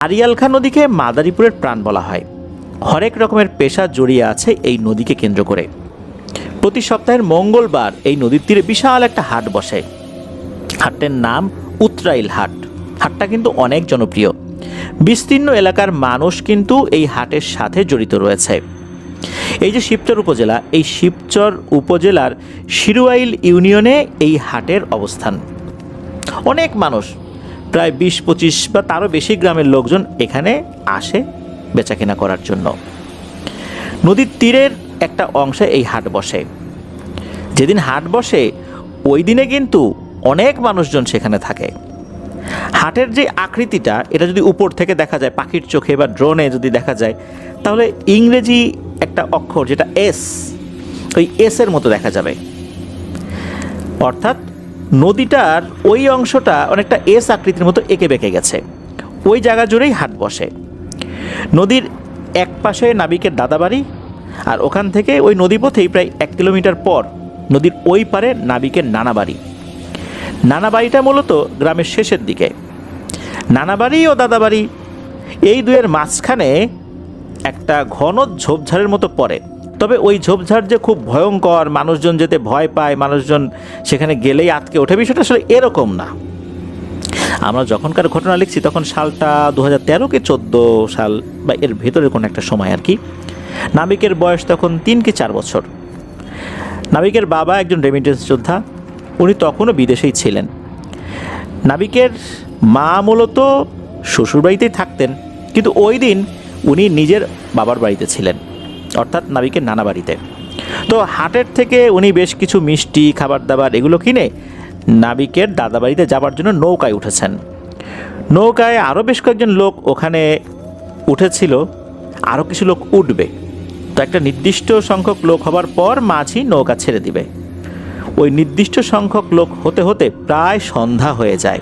আড়িয়াল খাঁ নদীকে মাদারীপুরের প্রাণ বলা হয়। হরেক রকমের পেশা জড়িয়ে আছে এই নদীকে কেন্দ্র করে। প্রতি সপ্তাহের মঙ্গলবার এই নদীর তীরে বিশাল একটা হাট বসে। হাটের নাম উতরাইল হাট। হাটটা কিন্তু অনেক জনপ্রিয়। বিস্তীর্ণ এলাকার মানুষ কিন্তু এই হাটের সাথে জড়িত রয়েছে। এই যে শিবচর উপজেলা, এই শিবচর উপজেলার শিরুয়াইল ইউনিয়নে এই হাটের অবস্থান। অনেক মানুষ, প্রায় 20-25 বা তারও বেশি গ্রামের লোকজন এখানে আসে বেচাকেনা করার জন্য। নদীর তীরের একটা অংশে এই হাট বসে। যেদিন হাট বসে ওই দিনে কিন্তু অনেক মানুষজন সেখানে থাকে। হাটের যে আকৃতিটা, এটা যদি উপর থেকে দেখা যায় পাখির চোখে বা ড্রোনে যদি দেখা যায়, তাহলে ইংরেজি একটা অক্ষর যেটা এস, ওই এসের মতো দেখা যাবে। অর্থাৎ নদীটার ওই অংশটা অনেকটা এস আকৃতির মতো এঁকে বেঁকে গেছে। ওই জায়গা জুড়েই হাট বসে। নদীর এক পাশে নাবিকের দাদাবাড়ি, আর ওখান থেকে ওই নদীপথেই প্রায় 1 কিলোমিটার পর নদীর ওই পারে নাবিকের নানাবাড়ি। নানাবাড়িটা মূলত গ্রামের শেষের দিকে। নানাবাড়ি ও দাদাবাড়ি এই দুয়ের মাঝখানে একটা ঘন ঝোপঝাড়ের মতো পড়ে। তবে ওই ঝোপঝাড় যে খুব ভয়ঙ্কর, মানুষজন যেতে ভয় পায়, মানুষজন সেখানে গেলেই আটকে ওঠে, বিষয়টা আসলে এরকম না। আমরা যখনকার ঘটনা লিখছি তখন সালটা 2013 কি 14 সাল বা এর ভেতরের কোনো একটা সময় আর কি। নাবিকের বয়স তখন 3 কি 4 বছর। নাবিকের বাবা একজন রেমিটেন্স যোদ্ধা, উনি তখনও বিদেশেই ছিলেন। নাবিকের মা মূলত শ্বশুরবাড়িতেই থাকতেন, কিন্তু ওই দিন উনি নিজের বাবার বাড়িতে ছিলেন, অর্থাৎ নাবিকের নানা বাড়িতে। তো হাটের থেকে উনি বেশ কিছু মিষ্টি, খাবার দাবার এগুলো কিনে নাবিকের দাদা বাড়িতে যাবার জন্য নৌকায় উঠেছেন। নৌকায় আরও বেশ কয়েকজন লোক ওখানে উঠেছিল, আরও কিছু লোক উঠবে। তো একটা নির্দিষ্ট সংখ্যক লোক হবার পর মাঝি নৌকা ছেড়ে দিবে। ওই নির্দিষ্ট সংখ্যক লোক হতে হতে প্রায় সন্ধ্যা হয়ে যায়।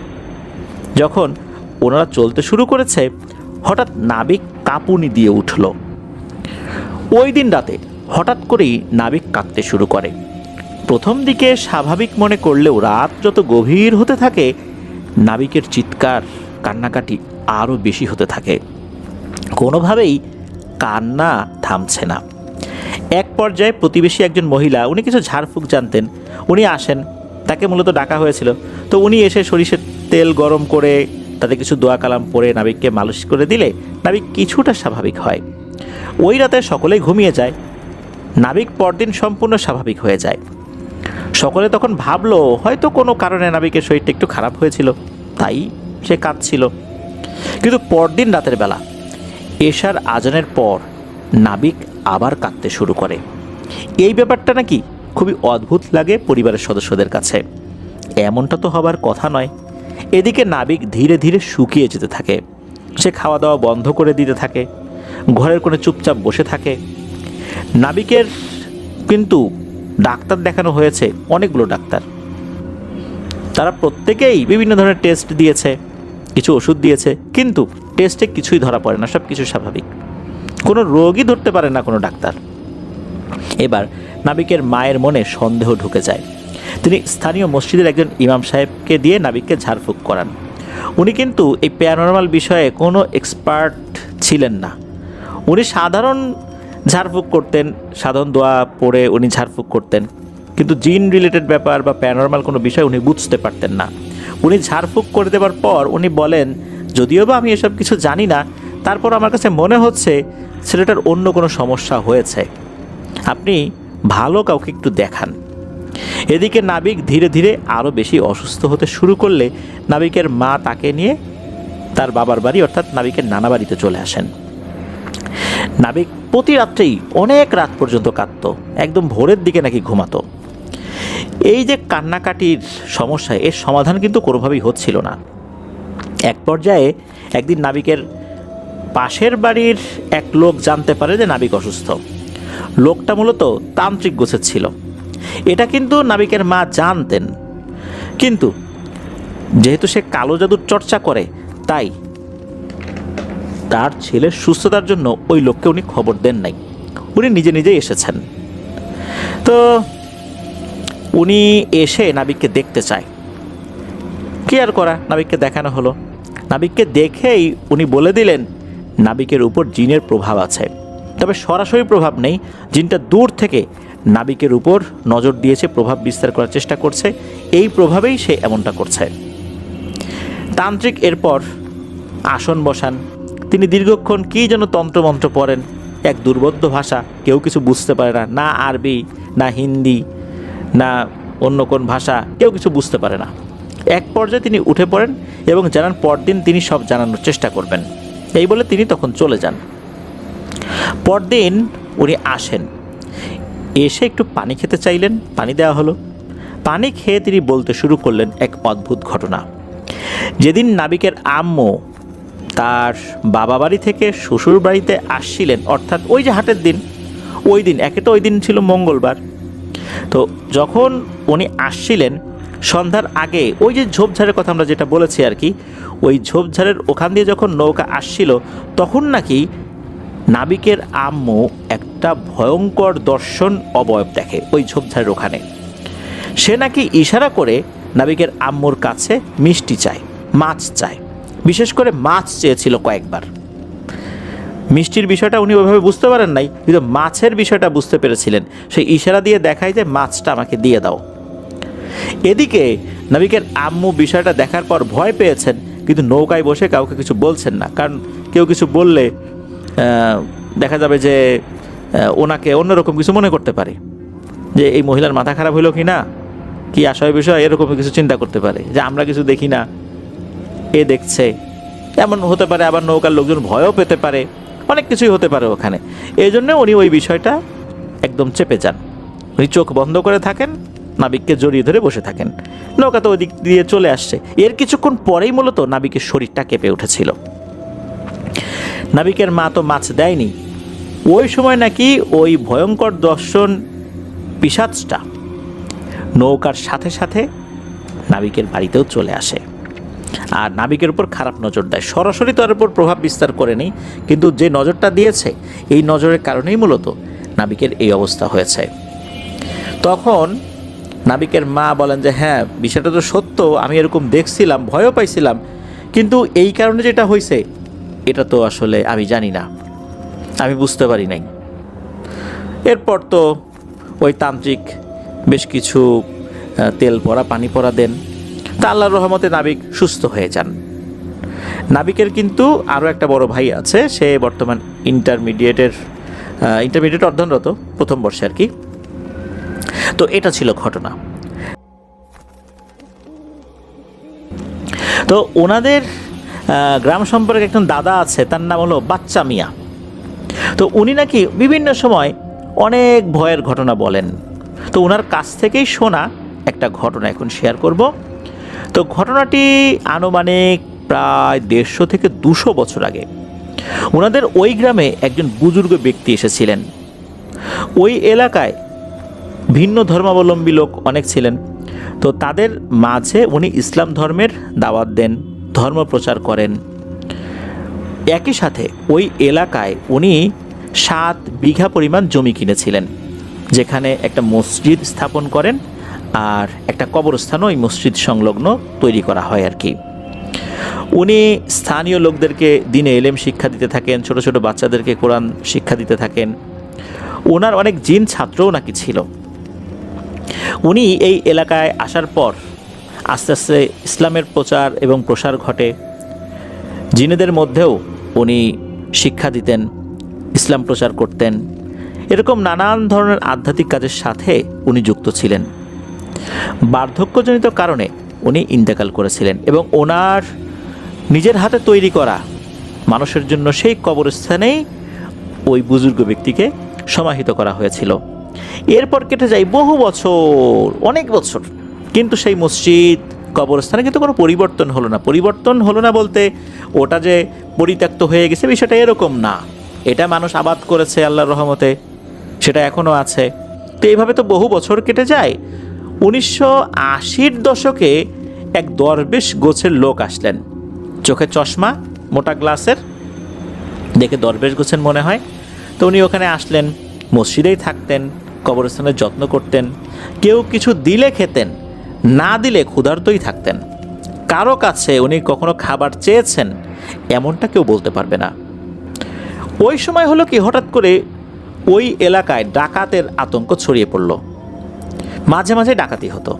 যখন ওনারা চলতে শুরু করেছে, হঠাৎ নাবিক কাঁপুনি দিয়ে উঠল। ওই দিন রাতে হঠাৎ করেই নাবিক কাঁদতে শুরু করে। প্রথম দিকে স্বাভাবিক মনে করলেও রাত যত গভীর হতে থাকে, নাবিকের চিৎকার, কান্নাকাটি আরও বেশি হতে থাকে। কোনোভাবেই কান্না থামছে না। এক পর্যায়ে প্রতিবেশী একজন মহিলা, উনি কিছু ঝাড়ফুঁক জানতেন, উনি আসেন। তাকে মূলত ডাকা হয়েছিল। তো উনি এসে সরিষার তেল গরম করে তাতে কিছু দোয়া কালাম পরে নাবিককে মালিশ করে দিলে নাবিক কিছুটা স্বাভাবিক হয়। ওই রাতে সকলেই ঘুমিয়ে যায়। নাবিক পরদিন সম্পূর্ণ স্বাভাবিক হয়ে যায়। সকলে তখন ভাবলো হয়তো কোনো কারণে নাবিকের শরীরটা একটু খারাপ হয়েছিল, তাই সে কাঁদছিল। কিন্তু পরদিন রাতের বেলা এশার আজানের পর নাবিক আবার কাঁদতে শুরু করে। এই ব্যাপারটা নাকি খুবই অদ্ভুত লাগে পরিবারের সদস্যদের কাছে। এমনটা তো হবার কথা নয়। এদিকে নাবিক ধীরে ধীরে শুকিয়ে যেতে থাকে। সে খাওয়া দাওয়া বন্ধ করে দিতে থাকে, ঘরের কোণে চুপচাপ বসে থাকে। নাবিকের কিন্তু ডাক্তার দেখানো হয়েছে, অনেকগুলো ডাক্তার। তারা প্রত্যেকেই বিভিন্ন ধরনের টেস্ট দিয়েছে, কিছু ওষুধ দিয়েছে, কিন্তু টেস্টে কিছুই ধরা পড়ে না, সব কিছু স্বাভাবিক। কোনো রোগই ধরতে পারে না কোনো ডাক্তার। এবার নাবিকের মায়ের মনে সন্দেহ ঢুকে যায়। তিনি স্থানীয় মসজিদের একজন ইমাম সাহেবকে দিয়ে নাবিককে ঝাড়ফুঁক করান। উনি কিন্তু এই প্যারানরমাল বিষয়ে কোনো এক্সপার্ট ছিলেন না। উনি সাধারণ ঝাড়ফুঁক করতেন, সাধারণ দোয়া পড়ে উনি ঝাড়ফুঁক করতেন, কিন্তু জিন রিলেটেড ব্যাপার বা প্যারানরমাল কোনো বিষয় উনি বুঝতে পারতেন না। উনি ঝাড়ফুঁক করে দেওয়ার পর উনি বলেন, যদিও বা আমি এসব কিছু জানি না, তারপর আমার কাছে মনে হচ্ছে ছেলেটার অন্য কোনো সমস্যা হয়েছে, আপনি ভালো কাউকে একটু দেখান। এদিকে নাবিক ধীরে ধীরে আরও বেশি অসুস্থ হতে শুরু করলে নাবিকের মা তাকে নিয়ে তার বাবার বাড়ি অর্থাৎ নাবিকের নানা বাড়িতে চলে আসেন। নাবিক প্রতি রাত্রেই অনেক রাত পর্যন্ত কাঁদত, একদম ভোরের দিকে নাকি ঘুমাতো। এই যে কান্নাকাটির সমস্যা, এর সমাধান কিন্তু কোনোভাবেই হচ্ছিল না। এক পর্যায়ে একদিন নাবিকের পাশের বাড়ির এক লোক জানতে পারে যে নাবিক অসুস্থ। লোকটা মূলত তান্ত্রিক গোছের ছিল। এটা কিন্তু নাবিকের মা জানতেন, কিন্তু যেহেতু সে কালো জাদুর চর্চা করে, তাই তার ছেলের সুস্থতার জন্য ওই লোককে উনি খবর দেন নাই। উনি নিজে নিজেই এসেছেন। তো উনি এসে নাবিককে দেখতে চায়। কি আর করা, নাবিককে দেখানো হলো। নাবিককে দেখেই উনি বলে দিলেন নাবিকের উপর জিনের প্রভাব আছে, তবে সরাসরি প্রভাব নেই। জিনটা দূর থেকে নাবিকের উপর নজর দিয়েছে, প্রভাব বিস্তার করার চেষ্টা করছে, এই প্রভাবেই সে এমনটা করছে। তান্ত্রিক এরপর আসন বসান। তিনি দীর্ঘক্ষণ কী যেন তন্ত্রমন্ত্র পড়েন, এক দুর্বোধ্য ভাষা, কেউ কিছু বুঝতে পারে না, না আরবি, না হিন্দি, না অন্য কোন ভাষা, কেউ কিছু বুঝতে পারে না। এক পর্যায়ে তিনি উঠে পড়েন এবং জানান পরদিন তিনি সব জানানোর চেষ্টা করবেন। এই বলে তিনি তখন চলে যান। পরদিন উনি আসেন, এসে একটু পানি খেতে চাইলেন, পানি দেওয়া হলো। পানি খেয়ে তিনি বলতে শুরু করলেন এক অদ্ভুত ঘটনা। যেদিন নাবিকের আম্মু তার বাবা বাড়ি থেকে শ্বশুর বাড়িতে আসছিলেন, অর্থাৎ ওই যে হাটের দিন, ওই দিন একে তো ওই দিন ছিল মঙ্গলবার, তো যখন উনি আসছিলেন সন্ধ্যার আগে, ওই যে ঝোপঝাড়ের কথা আমরা যেটা বলেছি আর কি, ওই ঝোপঝাড়ের ওখান দিয়ে যখন নৌকা আসছিল, তখন নাকি নাবিকের আম্মু একটা ভয়ঙ্কর দর্শন অবয়ব দেখে ওই ঝোপঝাড়ের ওখানে। সে নাকি ইশারা করে নাবিকের আম্মুর কাছে মিষ্টি চায়, মাছ চায়, বিশেষ করে মাছ চেয়েছিল কয়েকবার। মিষ্টির বিষয়টা উনি ওইভাবে বুঝতে পারেন নাই, কিন্তু মাছের বিষয়টা বুঝতে পেরেছিলেন। সেই ইশারা দিয়ে দেখায় যে মাছটা আমাকে দিয়ে দাও। এদিকে নাবিকের আম্মু বিষয়টা দেখার পর ভয় পেয়েছেন, কিন্তু নৌকায় বসে কাউকে কিছু বলছেন না, কারণ কেউ কিছু বললে দেখা যাবে যে ওনাকে অন্যরকম কিছু মনে করতে পারে, যে এই মহিলার মাথা খারাপ হইল কি না, কি আশয় বিষয়, এরকম কিছু চিন্তা করতে পারে যে আমরা কিছু দেখি না, এ দেখছে, এমন হতে পারে। আবার নৌকার লোকজন ভয়ও পেতে পারে, অনেক কিছুই হতে পারে ওখানে। এই জন্য উনি ওই বিষয়টা একদম চেপে যান। উনি চোখ বন্ধ করে থাকেন, নাবিককে জড়িয়ে ধরে বসে থাকেন। নৌকা তো ওই দিক দিয়ে চলে আসছে। এর কিছুক্ষণ পরেই মূলত নাবিকের শরীরটা কেঁপে উঠেছিল। নাবিকের মা তো মাছ দেয়নি। ওই সময় নাকি ওই ভয়ঙ্কর দর্শন পিশাচটা নৌকার সাথে সাথে নাবিকের বাড়িতেও চলে আসে আর নাবিকের উপর খারাপ নজর দেয়। সরাসরি তার উপর প্রভাব বিস্তার করেনি, কিন্তু যে নজরটা দিয়েছে এই নজরের কারণেই মূলত নাবিকের এই অবস্থা হয়েছে। তখন নাবিকের মা বলেন যে হ্যাঁ, বিষয়টা তো সত্য, আমি এরকম দেখছিলাম, ভয়ও পাইছিলাম, কিন্তু এই কারণে যেটা হয়েছে এটা তো আসলে আমি জানি না, আমি বুঝতে পারি নাই। এরপর তো ওই তান্ত্রিক বেশ কিছু তেল পড়া পানি পড়া দেন, তা আল্লাহর রহমতে নাবিক সুস্থ হয়ে যান। নাবিকের কিন্তু আরও একটা বড় ভাই আছে, সে বর্তমান ইন্টারমিডিয়েট অধ্যয়নরত, প্রথম বর্ষে আর কি। তো এটা ছিল ঘটনা। তো ওনাদের গ্রাম সম্পর্কে একজন দাদা আছে, তার নাম হলো বাচ্চা মিয়া। তো উনি নাকি বিভিন্ন সময় অনেক ভয়ের ঘটনা বলেন। তো ওনার কাছ থেকেই শোনা একটা ঘটনা এখন শেয়ার করব। তো ঘটনাটি আনুমানিক প্রায় 150 থেকে 200 বছর আগে। ওনাদের ওই গ্রামে একজন বুজুর্গ ব্যক্তি এসেছিলেন। ওই এলাকায় ভিন্ন ধর্মাবলম্বী লোক অনেক ছিলেন। তো তাদের মাঝে উনি ইসলাম ধর্মের দাওয়াত দেন, ধর্ম প্রচার করেন। একই সাথে ওই এলাকায় উনি 7 বিঘা পরিমাণ জমি কিনেছিলেন, যেখানে একটা মসজিদ স্থাপন করেন আর একটা কবরস্থানও ওই মসজিদ সংলগ্ন তৈরি করা হয় আর কি। উনি স্থানীয় লোকদেরকে দিনে এলেম শিক্ষা দিতে থাকেন, ছোট ছোট বাচ্চাদেরকে কোরআন শিক্ষা দিতে থাকেন। ওনার অনেক জিন ছাত্রও নাকি ছিল। উনি এই এলাকায় আসার পর আস্তে আস্তে ইসলামের প্রচার এবং প্রসার ঘটে। জিনেদের মধ্যেও উনি শিক্ষা দিতেন, ইসলাম প্রচার করতেন। এরকম নানান ধরনের আধ্যাত্মিক কাজের সাথে উনি যুক্ত ছিলেন। বার্ধক্যজনিত কারণে উনি ইন্তেকাল করেছিলেন এবং ওনার নিজের হাতে তৈরি করা মানুষের জন্য সেই কবরস্থানেই ওই বুজুর্গ ব্যক্তিকে সমাহিত করা হয়েছিল। এরপর কেটে যায় বহু বছর, অনেক বছর, কিন্তু সেই মসজিদ কবরস্থানে কিন্তু কোনো পরিবর্তন হলো না। পরিবর্তন হলো না বলতে ওটা যে পরিত্যক্ত হয়ে গেছে বিষয়টা এরকম না, এটা মানুষ আবাদ করেছে আল্লাহর রহমতে, সেটা এখনও আছে। তো এইভাবে তো বহু বছর কেটে যায়। 1980-র দশকে এক দরবেশ গোছের লোক আসলেন, চোখে চশমা, মোটা গ্লাসের, দেখে দরবেশ গোছের মনে হয়। তো উনি ওখানে আসলেন, মসজিদেই থাকতেন, কবরস্থানের যত্ন করতেন। কেউ কিছু দিলে খেতেন, না দিলে ক্ষুধার্তই থাকতেন। কারো কাছে উনি কখনো খাবার চেয়েছেন এমনটা কেউ বলতে পারবে না। ওই সময় হলো কি, হঠাৎ করে ওই এলাকায় ডাকাতের আতঙ্ক ছড়িয়ে পড়ল। মাঝে মাঝে ডাকাতি হতো,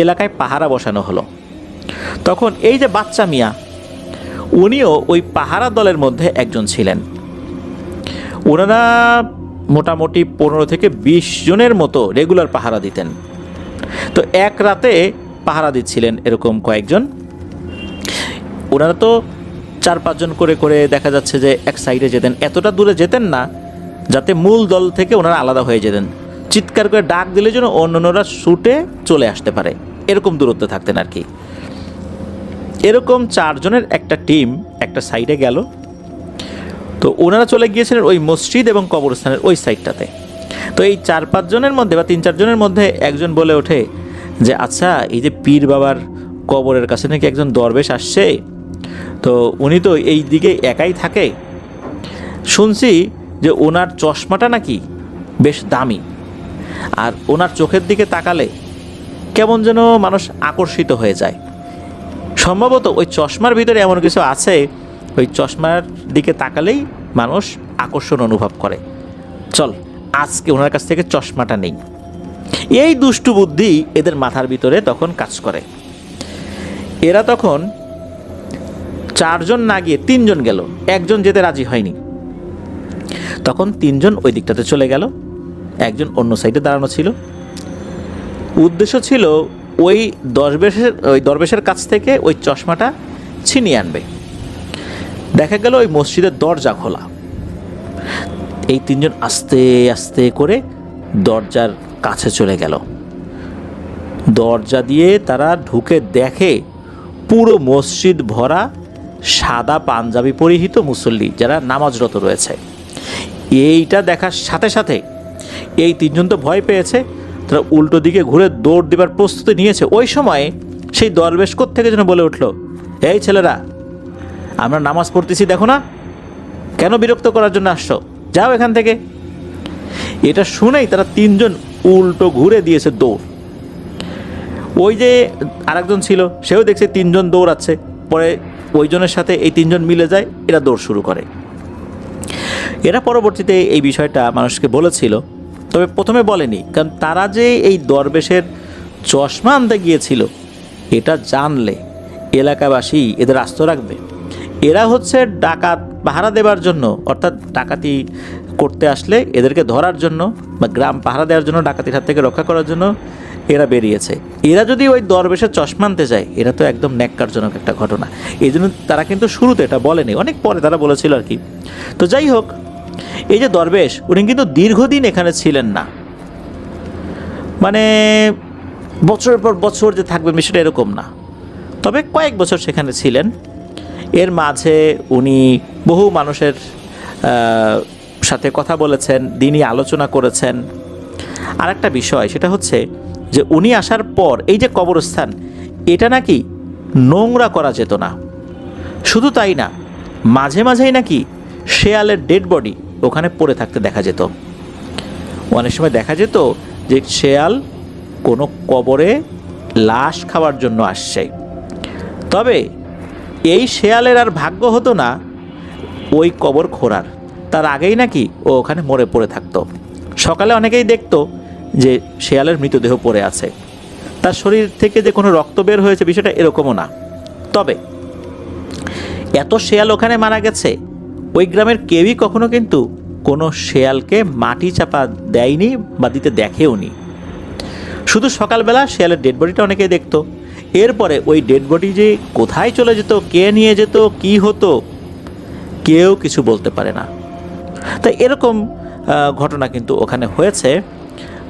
এলাকায় পাহারা বসানো হলো। তখন এই যে বাচ্চা মিয়া, উনিও ওই পাহারা দলের মধ্যে একজন ছিলেন। ওনারা মোটামুটি 15 থেকে 20 জনের মতো রেগুলার পাহারা দিতেন। তো এক রাতে পাহারা দিচ্ছিলেন এরকম কয়েকজন। ওনারা তো 4-5 জন করে করে দেখা যাচ্ছে যে এক সাইডে যেতেন, এতটা দূরে যেতেন না যাতে মূল দল থেকে ওনারা আলাদা হয়ে যেতেন। চিৎকার করে ডাক দিলে যেন অন্যরা ছুটে চলে আসতে পারে, এরকম দূরত্বে থাকতেন আর কি। এরকম 4 জনের একটা টিম একটা সাইডে গেল। তো ওনারা চলে গিয়েছিলেন ওই মসজিদ এবং কবরস্থানের ওই সাইডটাতে। তো এই 4-5 জনের মধ্যে বা 3-4 জনের মধ্যে একজন বলে ওঠে যে আচ্ছা, এই যে পীর বাবার কবরের কাছে নাকি একজন দরবেশ আসছে, তো উনি তো এই দিকে একাই থাকে, শুনছি যে ওনার চশমাটা নাকি বেশ দামি, আর ওনার চোখের দিকে তাকালে কেমন যেন মানুষ আকর্ষিত হয়ে যায়। সম্ভবত ওই চশমার ভিতরে এমন কিছু আছে, ওই চশমার দিকে তাকালেই মানুষ আকর্ষণ অনুভব করে। চল আজকে ওনার কাছ থেকে চশমাটা নেই। এই দুষ্টু বুদ্ধি এদের মাথার ভিতরে তখন কাজ করে। এরা তখন 4 জন না গিয়ে 3 জন গেল, একজন যেতে রাজি হয়নি। তখন 3 জন ওই দিকটাতে চলে গেল, একজন অন্য সাইডে দাঁড়ানো ছিল। উদ্দেশ্য ছিল ওই দরবেশের কাছ থেকে ওই চশমাটা ছিনিয়ে আনবে। দেখা গেল ওই মসজিদের দরজা খোলা। এই 3 জন আস্তে আস্তে করে দরজার কাছে চলে গেল। দরজা দিয়ে তারা ঢুকে দেখে পুরো মসজিদ ভরা সাদা পাঞ্জাবি পরিহিত মুসল্লি যারা নামাজরত রয়েছে। এইটা দেখার সাথে সাথে এই 3 জন তো ভয় পেয়েছে, তারা উল্টো দিকে ঘুরে দৌড় দেবার প্রস্তুতি নিয়েছে। ওই সময় সেই দরবেশ কোত্থেকে যেন বলে উঠল, এই ছেলেরা, আমরা নামাজ পড়তেছি দেখো না, কেন বিরক্ত করার জন্য আসছো, যাও এখান থেকে। এটা শুনেই তারা 3 জন উল্টো ঘুরে দিয়েছে দৌড়। ওই যে আরেকজন ছিল, সেও দেখছে 3 জন দৌড়াচ্ছে, পরে ওই জনের সাথে এই 3 জন মিলে যায়, এরা দৌড় শুরু করে। এরা পরবর্তীতে এই বিষয়টা মানুষকে বলেছিল, তবে প্রথমে বলেনি, কারণ তারা যে এই দরবেশের চশমা আনতে গিয়েছিল এটা জানলে এলাকাবাসী এদের আস্ত রাখবে। এরা হচ্ছে ডাকাত পাহারা দেবার জন্য, অর্থাৎ ডাকাতি করতে আসলে এদেরকে ধরার জন্য বা গ্রাম পাহারা দেওয়ার জন্য, ডাকাতির হাত থেকে রক্ষা করার জন্য এরা বেরিয়েছে। এরা যদি ওই দরবেশের চশমা আনতে যায়, এটা তো একদম ন্যাক্কারজনক একটা ঘটনা। এই জন্য তারা কিন্তু শুরুতে এটা বলেনি, অনেক পরে তারা বলেছিল আর কি। তো যাই হোক, এই যে দরবেশ, উনি কিন্তু দীর্ঘদিন এখানে ছিলেন না, মানে বছরের পর বছর যে থাকবেন বিষয়টা এরকম না, তবে কয়েক বছর সেখানে ছিলেন। এর মাঝে উনি বহু মানুষের সাথে কথা বলেছেন, দিনই আলোচনা করেছেন। আর একটা বিষয় সেটা হচ্ছে যে উনি আসার পর এই যে কবরস্থান, এটা নাকি নোংরা করা যেত না। শুধু তাই না, মাঝে মাঝেই নাকি শেয়ালের ডেড বডি ওখানে পড়ে থাকতে দেখা যেত। অনেক সময় দেখা যেত যে শেয়াল কোনো কবরে লাশ খাওয়ার জন্য আসছে, তবে এই শেয়ালের আর ভাগ্য হতো না ওই কবর খোঁড়ার, তার আগেই নাকি ও ওখানে মরে পড়ে থাকতো। সকালে অনেকেই দেখতো যে শেয়ালের মৃতদেহ পড়ে আছে, তার শরীর থেকে যে কোনো রক্ত বের হয়েছে বিষয়টা এরকমও না। তবে এত শেয়াল ওখানে মারা গেছে, ওই গ্রামের কেউই কখনো কিন্তু কোনো শেয়ালকে মাটি চাপা দেয়নি বা দিতে দেখেও নি। শুধু সকালবেলা শেয়ালের ডেড বডিটা অনেকেই দেখতো, এরপরে ওই ডেড বডি যে কোথায় চলে যেত, কে নিয়ে যেত, কি হতো, কেউ কিছু বলতে পারে না। তাই এরকম ঘটনা কিন্তু ওখানে হয়েছে।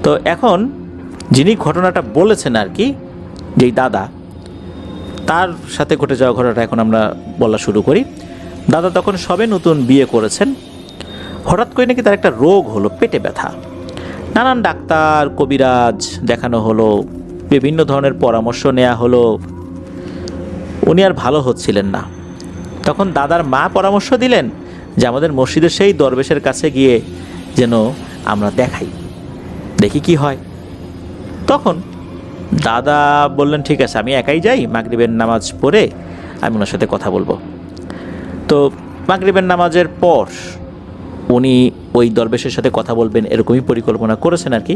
তো এখন যিনি ঘটনাটা বলেছেন আর কি, যেই দাদা, তার সাথে ঘটে যাওয়া ঘটনাটা এখন আমরা বলা শুরু করি। দাদা তখন সবে নতুন বিয়ে করেছেন। হঠাৎ করে নাকি তার একটা রোগ হলো, পেটে ব্যথা। নানান ডাক্তার কবিরাজ দেখানো হলো, বিভিন্ন ধরনের পরামর্শ নেওয়া হলো, উনি আর ভালো হচ্ছিলেন না। তখন দাদার মা পরামর্শ দিলেন যে আমাদের মসজিদের সেই দরবেশের কাছে গিয়ে যেন আমরা দেখি কি হয়। তখন দাদা বললেন ঠিক আছে, আমি একাই যাই, মাগরিবের নামাজ পড়ে আমি ওনার সাথে কথা বলবো। তো মাগরিবের নামাজের পর উনি ওই দরবেশের সাথে কথা বলবেন এরকমই পরিকল্পনা করেছেন আর কি।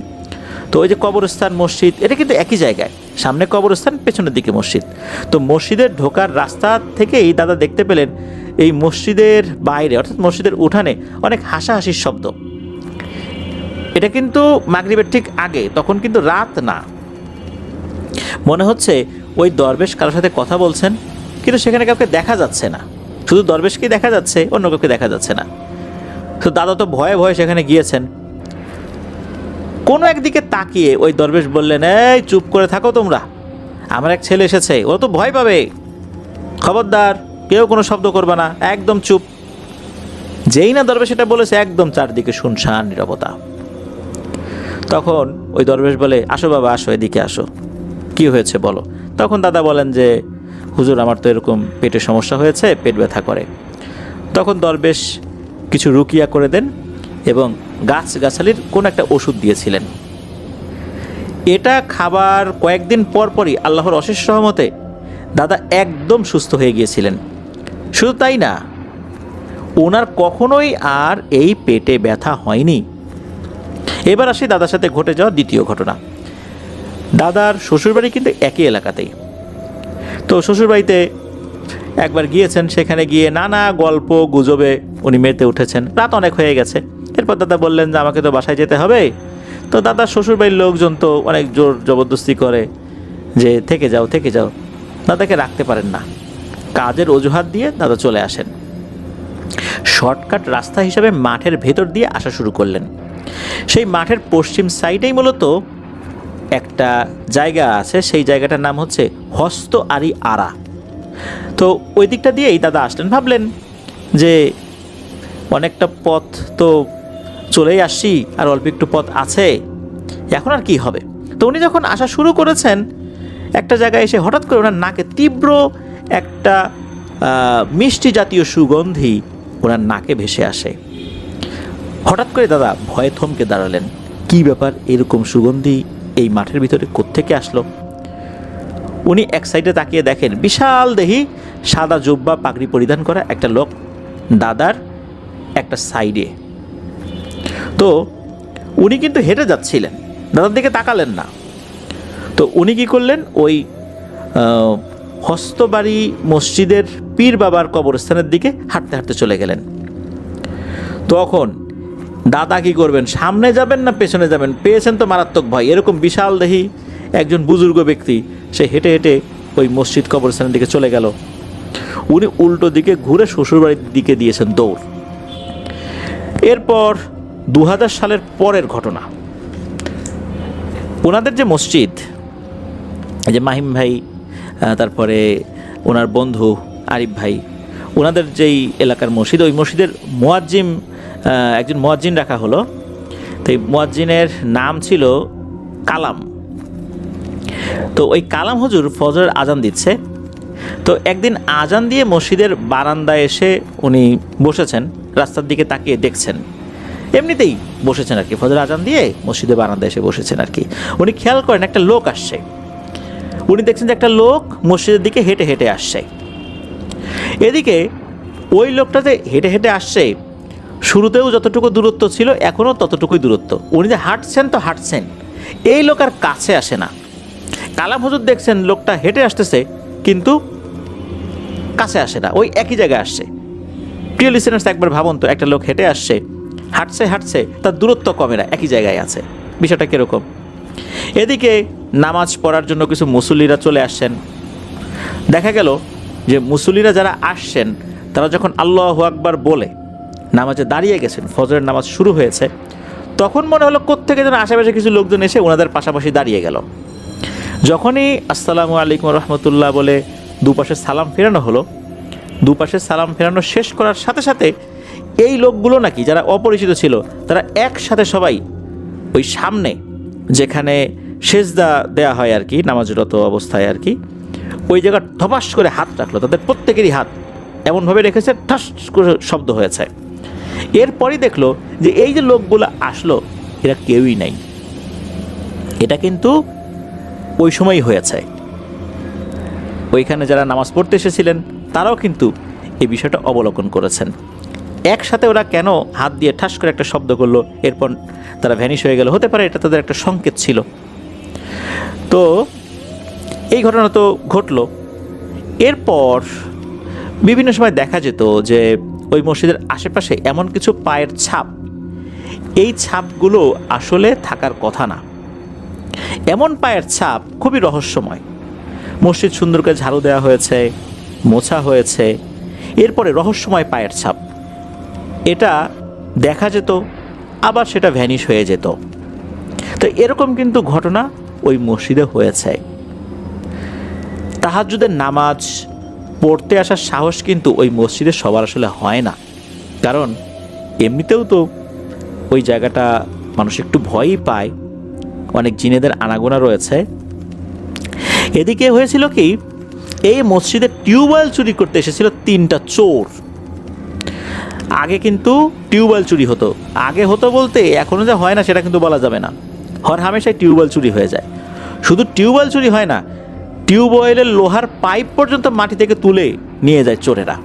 তো ওই যে কবরস্থান মসজিদ, এটা কিন্তু একই জায়গায়, সামনে কবরস্থান, পেছনের দিকে মসজিদ। তো মসজিদের ঢোকার রাস্তা থেকেই দাদা দেখতে পেলেন এই মসজিদের বাইরে অর্থাৎ মসজিদের উঠানে অনেক হাসাহাসির শব্দ। এটা কিন্তু মাগরিবের ঠিক আগে, তখন কিন্তু রাত না। মনে হচ্ছে ওই দরবেশ কারোর সাথে কথা বলছেন, কিন্তু সেখানে কাউকে দেখা যাচ্ছে না, শুধু দরবেশকেই দেখা যাচ্ছে, অন্য কাউকে দেখা যাচ্ছে না। তো দাদা তো ভয়ে ভয়ে সেখানে গিয়েছেন। কোনো একদিকে তাকিয়ে ওই দরবেশ বললেন, এই চুপ করে থাকো তোমরা, আমার এক ছেলে এসেছে, ও তো ভয় পাবে, খবরদার কেউ কোনো শব্দ করবে না, একদম চুপ। যেই না দরবেশ এটা বলেছে, একদম চারদিকে শুনশান নীরবতা। তখন ওই দরবেশ বলে, আসো বাবা আসো, এদিকে আসো, কি হয়েছে বলো। তখন দাদা বলেন যে হুজুর, আমার তো এরকম পেটে সমস্যা হয়েছে, পেট ব্যথা করে। তখন দরবেশ কিছু রুকিয়া করে দেন এবং গাছগাছালির কোন একটা ওষুধ দিয়েছিলেন। এটা খাবার কয়েকদিন পর পরই আল্লাহর অশেষ রহমতে দাদা একদম সুস্থ হয়ে গিয়েছিলেন। শুধু তাই না, ওনার কখনোই আর এই পেটে ব্যথা হয়নি। এবার আসি দাদার সাথে ঘটে যাওয়া দ্বিতীয় ঘটনা। দাদার শ্বশুরবাড়ি কিন্তু একই এলাকাতেই। তো শ্বশুরবাড়িতে একবার গিয়েছেন, সেখানে গিয়ে নানা গল্প গুজবে উনি মেতে উঠেছেন। রাত অনেক হয়ে গেছে। এরপর দাদা বললেন যে আমাকে তো বাসায় যেতে হবে। তো দাদার শ্বশুরবাড়ির লোকজন তো অনেক জোর জবরদস্তি করে যে থেকে যাও থেকে যাও। দাদাকে রাখতে পারেন না, কাজের অজুহাত দিয়ে দাদা চলে আসেন। শর্টকাট রাস্তা হিসাবে মাঠের ভেতর দিয়ে আসা শুরু করলেন। সেই মাঠের পশ্চিম সাইডেই মূলত একটা জায়গা আছে, সেই জায়গাটার নাম হচ্ছে হস্ত আরি আরা। তো ওই দিকটা দিয়েই দাদা আসলেন। ভাবলেন যে অনেকটা পথ তো চলেই আসছি, আর অল্প একটু পথ আছে, এখন আর কি হবে। তো উনি যখন আসা শুরু করেছেন, একটা জায়গায় এসে হঠাৎ করে ওনার নাকে তীব্র একটা মিষ্টি জাতীয় সুগন্ধি ওনার নাকে ভেসে আসে। হঠাৎ করে দাদা ভয়ে থমকে দাঁড়ালেন। কি ব্যাপার, এরকম সুগন্ধি এই মাঠের ভিতরে কোত্থেকে আসলো? উনি এক সাইডে তাকিয়ে দেখেন বিশাল দেহি সাদা জুব্বা পাগড়ি পরিধান করা একটা লোক দাদার একটা সাইডে। তো উনি কিন্তু হেঁটে যাচ্ছিলেন, দাদার দিকে তাকালেন না। তো উনি কি করলেন, ওই হস্তবাড়ি মসজিদের পীর বাবার কবরস্থানের দিকে হাঁটতে হাঁটতে চলে গেলেন। তখন দাদা কি করবেন, সামনে যাবেন না পেছনে যাবেন, পেয়েছেন তো মারাত্মক ভয়। এরকম বিশাল দেহি একজন বুজুর্গ ব্যক্তি, সে হেঁটে হেঁটে ওই মসজিদ কবরস্থানের দিকে চলে গেল। উনি উল্টো দিকে ঘুরে শ্বশুরবাড়ির দিকে দিয়েছেন দৌড়। এরপর 2000 সালের পরের ঘটনা। ওনাদের যে মসজিদ, যে মাহিম ভাই, তারপরে ওনার বন্ধু আরিফ ভাই, ওনাদের যেই এলাকার মসজিদ, ওই মসজিদের মুয়াজ্জিম, একজন মুয়াজ্জিন রাখা হলো। তো এই মুয়াজ্জিনের নাম ছিল কালাম। তো ওই কালাম হুজুর ফজরের আজান দিচ্ছে। তো একদিন আজান দিয়ে মসজিদের বারান্দায় এসে উনি বসেছেন, রাস্তার দিকে তাকিয়ে দেখছেন, এমনিতেই বসেছেন আর কি, ফজরের আজান দিয়ে মসজিদের বারান্দায় এসে বসেছেন আর কি। উনি খেয়াল করেন একটা লোক আসছে। উনি দেখছেন যে একটা লোক মসজিদের দিকে হেঁটে হেঁটে আসছে। এদিকে ওই লোকটা যে হেঁটে হেঁটে আসছে, শুরুতেও যতটুকু দূরত্ব ছিল এখনও ততটুকুই দূরত্ব। উনি যে হাঁটছেন তো হাঁটছেন, এই লোক আর কাছে আসে না। কালাম হুজুর দেখছেন লোকটা হেঁটে আসতেছে কিন্তু কাছে আসে না, ওই একই জায়গায় আসছে। প্রিয় লিসেনার্স, একবার ভাবুন তো, একটা লোক হেঁটে আসছে, হাঁটছে হাঁটছে, তার দূরত্ব কমে না, একই জায়গায় আছে। বিষয়টা কীরকম? এদিকে নামাজ পড়ার জন্য কিছু মুসল্লিরা চলে আসছেন। দেখা গেল যে মুসল্লিরা যারা আসছেন, তারা যখন আল্লাহু আকবার বলে নামাজে দাঁড়িয়ে গেছেন, ফজরের নামাজ শুরু হয়েছে, তখন মনে হলো কোত্থেকে যেন আশেপাশে কিছু লোকজন এসে ওনাদের পাশাপাশি দাঁড়িয়ে গেল। যখনই আসসালামু আলাইকুম রহমতুল্লাহ বলে দুপাশে সালাম ফেরানো হলো, দুপাশে সালাম ফেরানো শেষ করার সাথে সাথে এই লোকগুলো নাকি যারা অপরিচিত ছিল, তারা একসাথে সবাই ওই সামনে যেখানে সেজদা দেয়া হয় আর কি, নামাজরত অবস্থায় আর কি, ওই জায়গা ধপাস করে হাত রাখলো। তাদের প্রত্যেকেরই হাত এমনভাবে রেখেছে, ঠাস করে শব্দ হয়েছে। এরপরই দেখলো যে এই যে লোকগুলো আসলো, এরা কেউই নাই। এটা কিন্তু ওই সময়ই হয়েছে। ওইখানে যারা নামাজ পড়তে এসেছিলেন তারাও কিন্তু এই বিষয়টা অবলোকন করেছেন। একসাথে ওরা কেন হাত দিয়ে ঠাস করে একটা শব্দ করলো, এরপর তারা ভ্যানিশ হয়ে গেল, হতে পারে এটা তাদের একটা সংকেত ছিল। তো এই ঘটনা তো ঘটলো। এরপর বিভিন্ন সময় দেখা যেত যে ওই মসজিদের আশেপাশে এমন কিছু পায়ের ছাপ, এই ছাপগুলো আসলে থাকার কথা না। এমন পায়ের ছাপ খুবই রহস্যময়। মসজিদ সুন্দর করে ঝাড়ু দেওয়া হয়েছে, মোছা হয়েছে, এরপরে রহস্যময় পায়ের ছাপ, এটা দেখা যেত, আবার সেটা ভ্যানিশ হয়ে যেত। তো এরকম কিন্তু ঘটনা ওই মসজিদে হয়েছে। তাহাজ্জুদের নামাজ পড়তে আসার সাহস কিন্তু ওই মসজিদে সবার আসলে হয় না, কারণ এমনিতেও তো ওই জায়গাটা মানুষ একটু ভয়ই পায়, অনেক জিনেদের আনাগোনা রয়েছে। এদিকে হয়েছিল কি, এই মসজিদে টিউবওয়েল চুরি করতে এসেছিল 3টা চোর। আগে কিন্তু টিউবওয়েল চুরি হতো, আগে হতো বলতে এখনও যে হয় না সেটা কিন্তু বলা যাবে না, হর হামেশাই টিউবওয়েল চুরি হয়ে যায়। শুধু টিউবওয়েল চুরি হয় না, টিউবওয়েলের লোহার পাইপ পর্যন্ত মাটি থেকে তুলে নিয়ে যায় চোরেরা।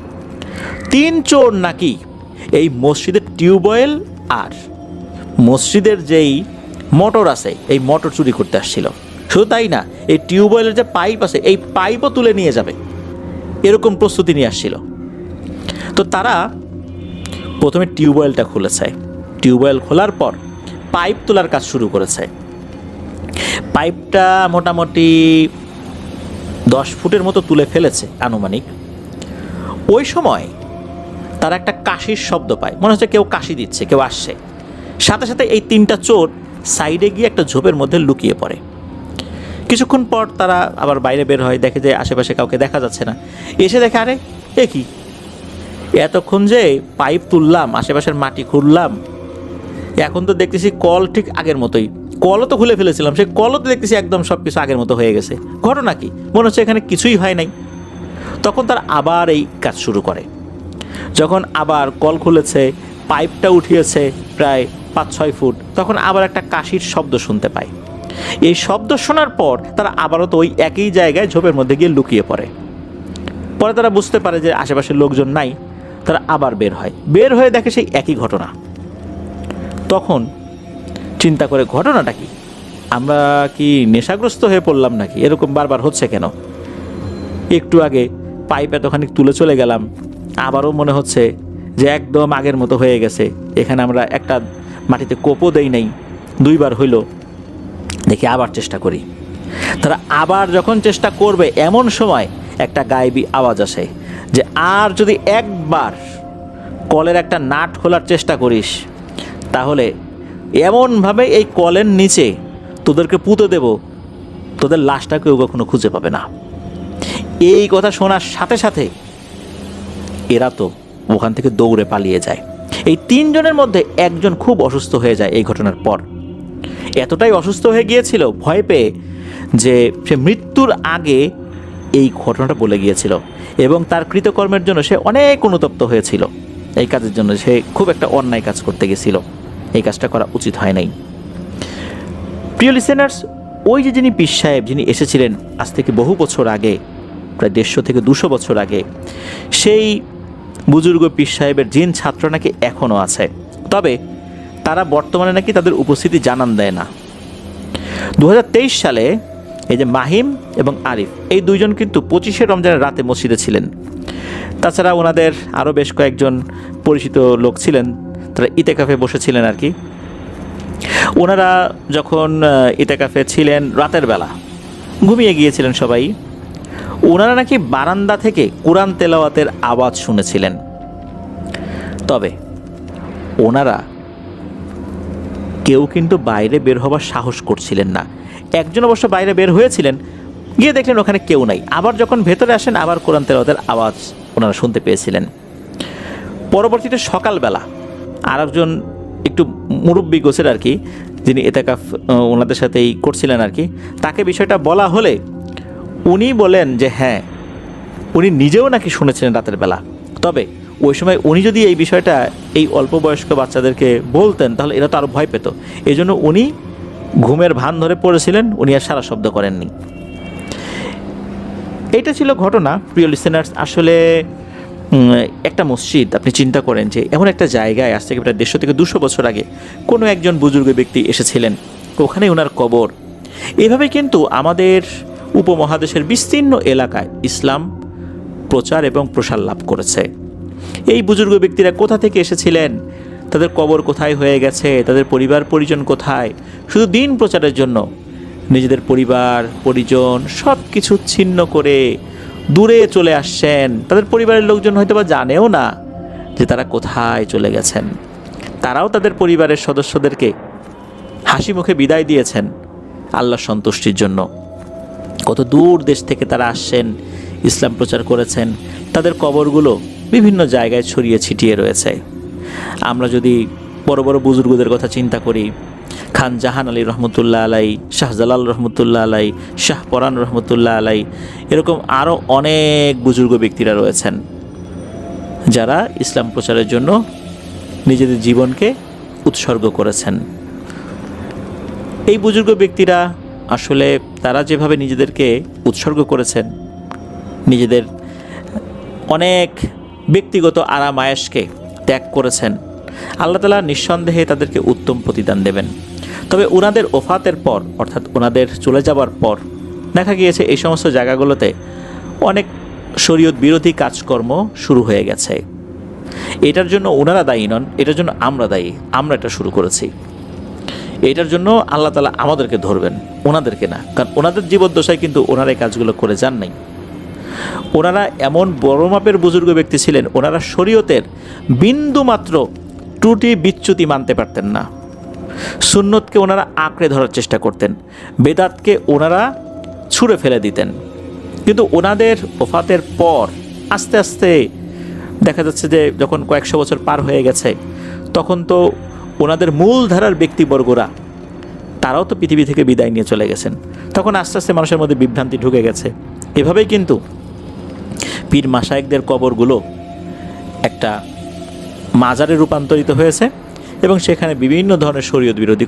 3 চোর নাকি এই মসজিদের টিউবওয়েল আর মসজিদের যেই মোটর আছে এই মোটর চুরি করতে আসছিল। শুধু তাই না, এই টিউবওয়েলের যে পাইপ আছে এই পাইপও তুলে নিয়ে যাবে, এরকম প্রস্তুতি নিয়ে আসছিল। তো তারা প্রথমে টিউবওয়েলটা খুলেছে, টিউবওয়েল খোলার পর পাইপ তোলার কাজ শুরু করেছে। পাইপটা মোটামুটি 10 ফুটের মতো তুলে ফেলেছে আনুমানিক। ওই সময় তারা একটা কাশির শব্দ পায়, মনে হচ্ছে কেউ কাশি দিচ্ছে, কেউ আসছে। সাথে সাথে এই 3টা চোর সাইডে গিয়ে একটা ঝোপের মধ্যে লুকিয়ে পড়ে। কিছুক্ষণ পর তারা আবার বাইরে বের হয়, দেখে যে আশেপাশে কাউকে দেখা যাচ্ছে না। এসে দেখে, আরে এ কি, এতক্ষণ যে পাইপ তুললাম, আশেপাশের মাটি খুললাম, এখন তো দেখতেছি কল ঠিক আগের মতোই, কলও তো খুলে ফেলেছিলাম, সেই কলও তো দেখতেছি একদম সব কিছু আগের মতো হয়ে গেছে। ঘটনা কি, মনে হচ্ছে এখানে কিছুই হয় নাই। তখন তারা আবার এই কাজ শুরু করে। যখন আবার কল খুলেছে, পাইপটা উঠিয়েছে প্রায় 5-6 ফুট, তখন আবার একটা কাশির শব্দ শুনতে পায়। এই শব্দ শোনার পর তারা আবারও তো ওই একই জায়গায় ঝোপের মধ্যে গিয়ে লুকিয়ে পড়ে। পরে তারা বুঝতে পারে যে আশেপাশের লোকজন নাই, তারা আবার বের হয়, বের হয়ে দেখে সেই একই ঘটনা। তখন চিন্তা করে, ঘটনাটা কি, আমরা কি নেশাগ্রস্ত হয়ে পড়লাম নাকি, এরকম বারবার হচ্ছে কেন? একটু আগে পাইপ এতখানি তুলে চলে গেলাম, আবারও মনে হচ্ছে যে একদম আগের মতো হয়ে গেছে। এখানে আমরা একটা মাটিতে কোপও দেই নাই, 2বার হইল, দেখি আবার চেষ্টা করি। তারা আবার যখন চেষ্টা করবে, এমন সময় একটা গায়েবী আওয়াজ আসে যে আর যদি একবার কলের একটা নাট খোলার চেষ্টা করিস, তাহলে এমনভাবে এই কলের নিচে তোদেরকে পুঁতে দেব, তোদের লাশটা কেউ কখনো খুঁজে পাবে না। এই কথা শোনার সাথে সাথে এরা তো ওখান থেকে দৌড়ে পালিয়ে যায়। এই 3 জনের মধ্যে একজন খুব অসুস্থ হয়ে যায় এই ঘটনার পর। এতটাই অসুস্থ হয়ে গিয়েছিল ভয় পেয়ে যে সে মৃত্যুর আগে এই ঘটনাটা বলে গিয়েছিল, এবং তার কৃতকর্মের জন্য সে অনেক অনুতপ্ত হয়েছিল। এই কাজের জন্য সে খুব একটা অন্যায় কাজ করতে গেছিল, এই কাজটা করা উচিত হয় নাই। প্রিয় লিসেনার্স, ওই যে যিনি পীর সাহেব, যিনি এসেছিলেন আজ থেকে বহু বছর আগে, প্রায় 150 থেকে 200 বছর আগে, সেই বুজুর্গ পীর সাহেবের জিন ছাত্র নাকি এখনও আছে। তবে তারা বর্তমানে নাকি তাদের উপস্থিতি জানান দেয় না। 2023 সালে এই যে মাহিম এবং আরিফ, এই 2 জন কিন্তু 25শে রমজানের রাতে মসজিদে ছিলেন। তাছাড়া ওনাদের আরও বেশ কয়েকজন পরিচিত লোক ছিলেন, তারা ইতেকাফে বসেছিলেন আর কি। ওনারা যখন ইতেকাফে ছিলেন রাতের বেলা, ঘুমিয়ে গিয়েছিলেন সবাই। ওনারা নাকি বারান্দা থেকে কোরআন তেলাওয়াতের আওয়াজ শুনেছিলেন। তবে ওনারা কেউ কিন্তু বাইরে বের হবার সাহস করছিলেন না। একজন অবশ্য বাইরে বের হয়েছিলেন, গিয়ে দেখলেন ওখানে কেউ নাই। আবার যখন ভেতরে আসেন, আবার কোরআন তেলাওয়াতের আওয়াজ ওনারা শুনতে পেয়েছিলেন। পরবর্তীতে সকালবেলা আর একজন একটু মুরব্বী গোছের আর কি, যিনি ইতেকাফ ওনাদের সাথেই করছিলেন আর কি, তাকে বিষয়টা বলা হলে উনি বলেন যে হ্যাঁ, উনি নিজেও নাকি শুনেছিলেন রাতের বেলা। তবে ওই সময় উনি যদি এই বিষয়টা এই অল্প বয়স্ক বাচ্চাদেরকে বলতেন, তাহলে এরা তো আরও ভয় পেত। এই জন্য উনি ঘুমের ভান ধরে পড়েছিলেন, উনি আর সারা শব্দ করেননি। এটা ছিল ঘটনা। প্রিয় লিসেনার্স, আসলে একটা মসজিদ, আপনি চিন্তা করেন যে এমন একটা জায়গায় আজ থেকে প্রায় 150 থেকে 200 বছর আগে কোনো একজন বুজুর্গ ব্যক্তি এসেছিলেন, ওখানে ওনার কবর। এভাবে কিন্তু আমাদের উপমহাদেশের বিস্তীর্ণ এলাকায় ইসলাম প্রচার এবং প্রসার লাভ করেছে। এই বুজুর্গ ব্যক্তিরা কোথা থেকে এসেছিলেন, তাদের কবর কোথায় হয়ে গেছে, তাদের পরিবার পরিজন কোথায়, শুধু দিন প্রচারের জন্য নিজেদের পরিবার পরিজন সব কিছু ছিন্ন করে দূরে চলে আসছেন। তাদের পরিবারের লোকজন হয়তো বা জানেও না যে তারা কোথায় চলে গেছেন। তারাও তাদের পরিবারের সদস্যদেরকে হাসি মুখে বিদায় দিয়েছেন আল্লাহর সন্তুষ্টির জন্য। কত দূর দেশ থেকে তারা আসছেন, ইসলাম প্রচার করেছেন। তাদের কবরগুলো বিভিন্ন জায়গায় ছড়িয়ে ছিটিয়ে রয়েছে। আমরা যদি বড় বড় বুজুর্গদের কথা চিন্তা করি, খান জাহান আলী রহমতুল্লাহ আলাই, শাহজালাল রহমতুল্লাহ আলাই, শাহ পরান রহমতুল্লাহ আলাই, এরকম আরও অনেক বুজুর্গ ব্যক্তিরা রয়েছেন যারা ইসলাম প্রচারের জন্য নিজেদের জীবনকে উৎসর্গ করেছেন। এই বুজুর্গ ব্যক্তিরা আসলে তারা যেভাবে নিজেদেরকে উৎসর্গ করেছেন, নিজেদের অনেক ব্যক্তিগত আরাম আয়েশকে ত্যাগ করেছেন, আল্লাহ তাআলা নিঃসন্দেহে তাদেরকে উত্তম প্রতিদান দেবেন। তবে ওনাদের ওফাতের পর, অর্থাৎ ওনাদের চলে যাবার পর দেখা গিয়েছে এই সমস্ত জায়গাগুলোতে অনেক শরীয়ত বিরোধী কাজকর্ম শুরু হয়ে গেছে। এটার জন্য ওনারা দায়ী নন, এটার জন্য আমরা দায়ী। আমরা এটা শুরু করেছি। এটার জন্য আল্লাহ তাআলা আমাদেরকে ধরবেন, ওনাদেরকে না। কারণ ওনাদের জীবদ্দশায় কিন্তু ওনারা এই কাজগুলো করে যান নাই। ওনারা এমন বড় মাপের বুজুর্গ ব্যক্তি ছিলেন, ওনারা শরীয়তের বিন্দু মাত্র ত্রুটি বিচ্যুতি মানতে পারতেন না। সুন্নতকে ওনারা আঁকড়ে ধরার চেষ্টা করতেন, বেদাতকে ওনারা ছুঁড়ে ফেলে দিতেন। কিন্তু ওনাদের ওফাতের পর আস্তে আস্তে দেখা যাচ্ছে যে যখন কয়েকশো বছর পার হয়ে গেছে, তখন তো ওনাদের মূল ধারার ব্যক্তিবর্গরা তারাও তো পৃথিবী থেকে বিদায় নিয়ে চলে গেছেন। তখন আস্তে আস্তে মানুষের মধ্যে বিভ্রান্তি ঢুকে গেছে। এভাবেই কিন্তু পীর মাশায়েখদের কবরগুলো একটা মাজারে রূপান্তরিত হয়েছে এবং সেখানে বিভিন্ন ধরনের শরীয়ত বিরোধী